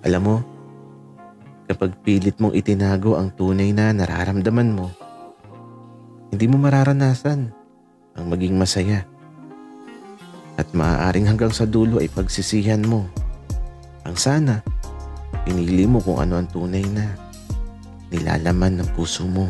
Alam mo, kapag pilit mong itinago ang tunay na nararamdaman mo, hindi mo mararanasan ang maging masaya. At maaaring hanggang sa dulo ay pagsisihan mo ang sana pinili mo kung ano ang tunay na nilalaman ng puso mo.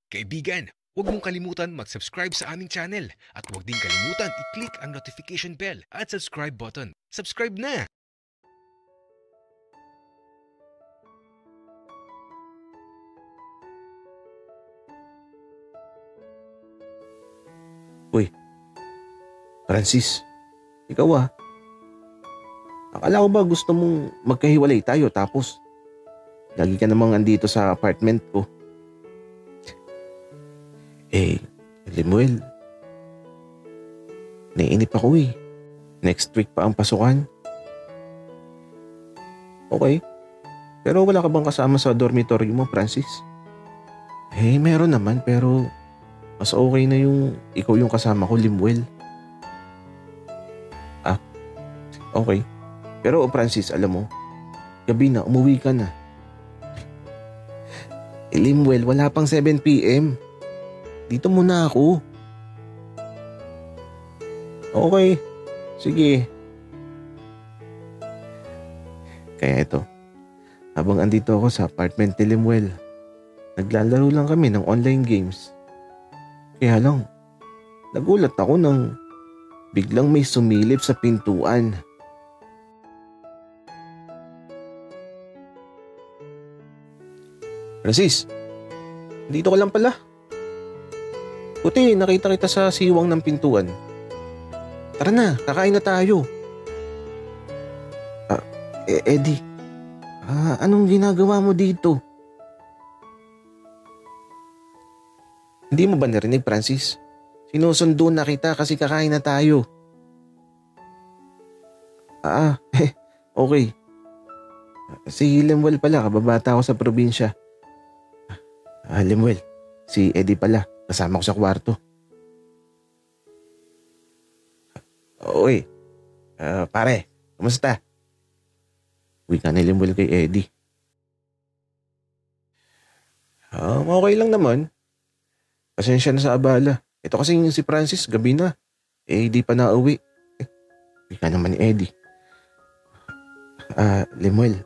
Kaibigan, huwag mong kalimutan mag-subscribe sa aming channel at huwag din kalimutan i-click ang notification bell at subscribe button. Subscribe na! Uy, Francis, ikaw akala ko ba gusto mong magkahiwalay tayo tapos lagi ka namang andito sa apartment ko? Lemuel, naiinip ako eh. Next week pa ang pasukan. Okay, pero wala ka bang kasama sa dormitory mo, Francis? Meron naman pero mas okay na yung ikaw yung kasama ko, Lemuel. Okay. Pero Francis, alam mo, gabi na, umuwi ka na. Lemuel, wala pang 7 p.m. Dito muna ako. Okay, sige. Kaya ito, habang andito ako sa apartment ni Lemuel, naglalaro lang kami ng online games. Kaya lang, nagulat ako nang biglang may sumilip sa pintuan. Francis, dito ka lang pala. Buti, nakita kita sa siwang ng pintuan. Tara na, kakain na tayo. Eddie, anong ginagawa mo dito? Hindi mo ba narinig, Francis? Sinusundo na kita kasi kakain na tayo. Okay. Si Lemuel pala, kababata ako sa probinsya. Lemuel, si Eddie pala, kasama ko sa kwarto. Uy, pare, kumusta? Uwi ka ni Lemuel kay Eddie. Okay lang naman. Pasensya na sa abala. Ito kasi si Francis, gabi na. Di pa nauwi. Uwi ka naman ni Eddie. Lemuel.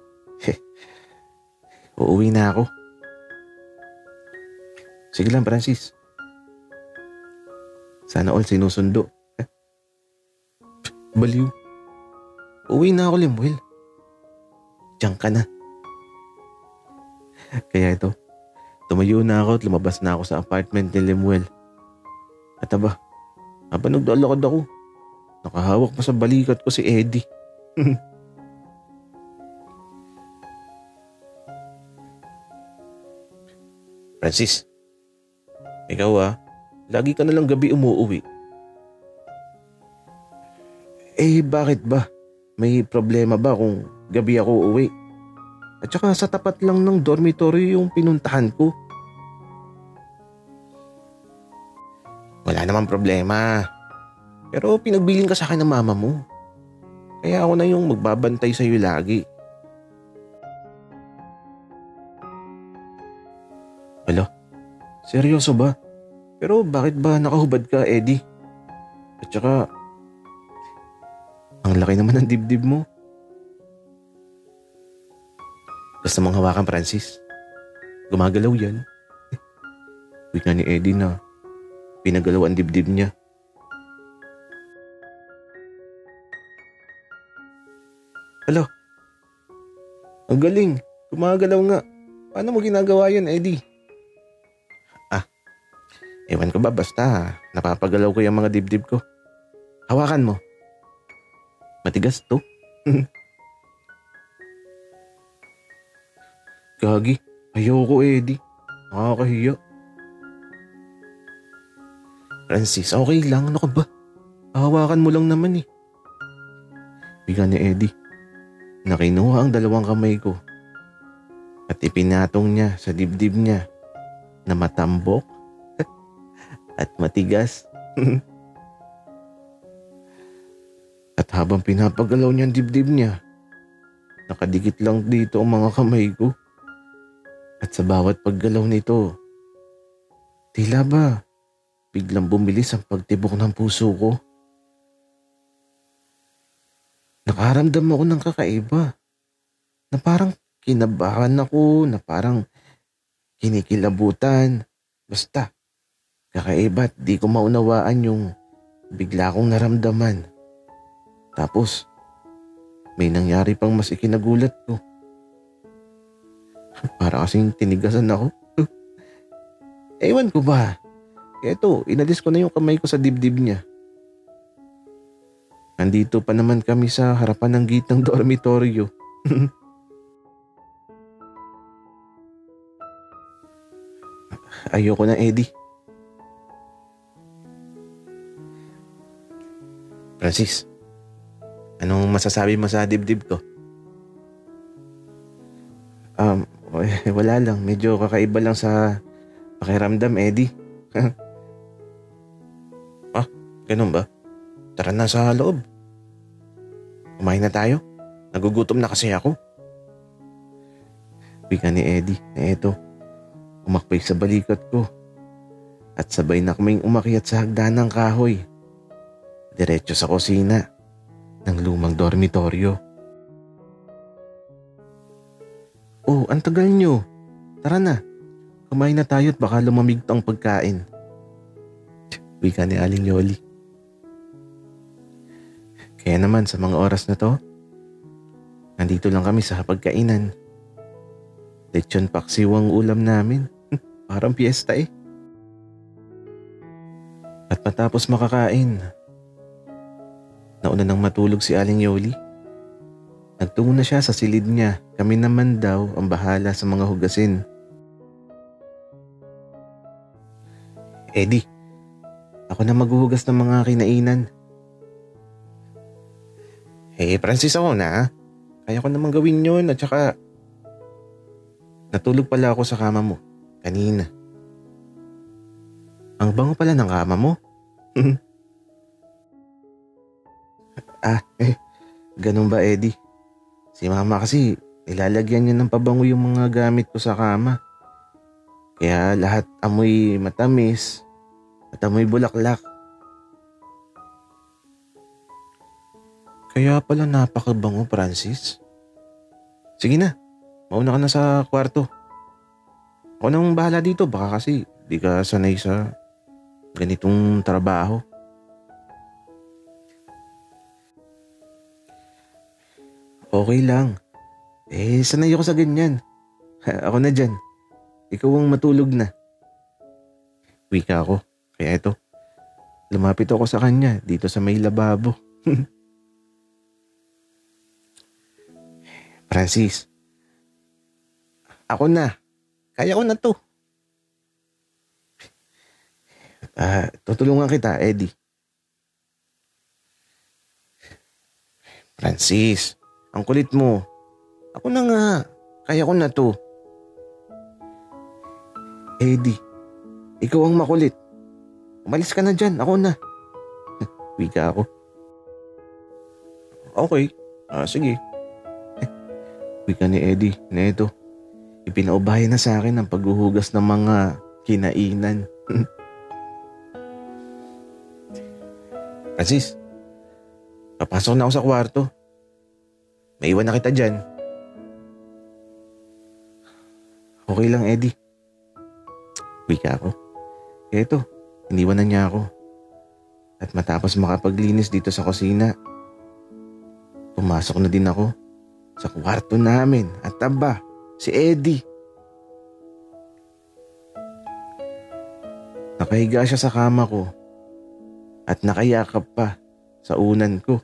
Uuwi na ako. Sige lang, Francis. Sana all sinusundo. Baliw. Uuwi na ako, Lemuel. Diyan ka na. Kaya ito, tumayo na ako at lumabas na ako sa apartment ni Lemuel. At habang naglalakad ako, nakahawak pa sa balikat ko si Eddie. Francis, ikaw lagi ka nalang gabi umuuwi. Bakit ba? May problema ba kung gabi ako uwi? At saka sa tapat lang ng dormitory yung pinuntahan ko. Wala namang problema. Pero pinagbilin ka sa akin ng mama mo. Kaya ako na yung magbabantay sa'yo lagi. Hala, seryoso ba? Pero bakit ba nakahubad ka, Eddie? At saka, ang laki naman ng dibdib mo. Gusto mong hawakan, Francis? Gumagalaw yan. Wait nga ni Eddie na pinagalaw ang dibdib niya. Hala, ang galing. Gumagalaw nga. Paano mo ginagawa yan, Eddie? Ewan ko ba, basta napapagalaw ko yung mga dibdib ko. Hawakan mo. Matigas to. Gagi, ayoko, Eddie. Nakakahiya. Francis, okay lang. Ano ka ba? Hawakan mo lang naman eh. Biga ni Eddie. Nakinuha ang dalawang kamay ko at ipinatong niya sa dibdib niya na matambok at matigas. At habang pinapagalaw niya ang dibdib niya, nakadikit lang dito ang mga kamay ko. At sa bawat paggalaw nito, tila ba biglang bumilis ang pagtibok ng puso ko. Nakaramdam ako ng kakaiba, na parang kinabahan ako, na parang kinikilabutan. Basta, kakaiba at di ko maunawaan yung bigla kong naramdaman. Tapos, may nangyari pang mas ikinagulat ko. Para kasing tinigasan ako. Ewan ko ba? Eto, inalis ko na yung kamay ko sa dibdib niya. Nandito pa naman kami sa harapan ng gate ng dormitoryo. Ayoko na, Eddie. Francis, anong masasabi mo sa dibdib ko? Wala lang. Medyo kakaiba lang sa pakiramdam, Eddie. Ganun ba? Tara na sa loob. Kumain na tayo. Nagugutom na kasi ako. Wika ni Eddie na eto, umakbay sa balikat ko. At sabay na kaming umakyat sa hagdan ng kahoy. Diretso sa kusina ng lumang dormitoryo. Oh, ang tagal nyo. Tara na. Kumain na tayo at baka lumamig ang pagkain. Wika ni Aling Yoli. Kaya naman sa mga oras na to, nandito lang kami sa pagkainan. Lechon paksiw ang ulam namin. Parang piyesta eh. At matapos makakain, nauna nang matulog si Aling Yoli. Nagtungo na siya sa silid niya. Kami naman daw ang bahala sa mga hugasin. Eddie, ako na maghuhugas ng mga kinainan. Francis, ako na. Kaya ko naman gawin yun at saka natulog pala ako sa kama mo kanina. Ang bango pala ng kama mo. Ganun ba, Eddie? Si mama kasi nilalagyan niya ng pabango yung mga gamit ko sa kama. Kaya lahat amoy matamis at amoy bulaklak. Kaya pala napakabango, Francis. Sige na, mauna ka na sa kwarto. Ako nang bahala dito, baka kasi di ka sanay sa ganitong trabaho. Okay lang. Sanay ako sa ganyan. Ako na dyan. Ikaw ang matulog na. Wika ako. Kaya ito, lumapit ako sa kanya dito sa may lababo. Francis, ako na. Kaya ko na to. Tutulungan kita, Eddie. Francis, ang kulit mo. Ako na nga. Kaya ko na to. Eddie, ikaw ang makulit. Umalis ka na dyan. Ako na. Wika ako. Okay. Sige. Wika ni Eddie na ito. Ipinaubahay na sa akin ang paghuhugas ng mga kinainan. Francis, papasok na ako sa kwarto. May iwan na kita dyan. Okay lang, Eddie. Wika ako. Kaya ito, iniwan na niya ako. At matapos makapaglinis dito sa kusina, pumasok na din ako sa kwarto namin. At aba, si Eddie. Nakahiga siya sa kama ko at nakayakap pa sa unan ko.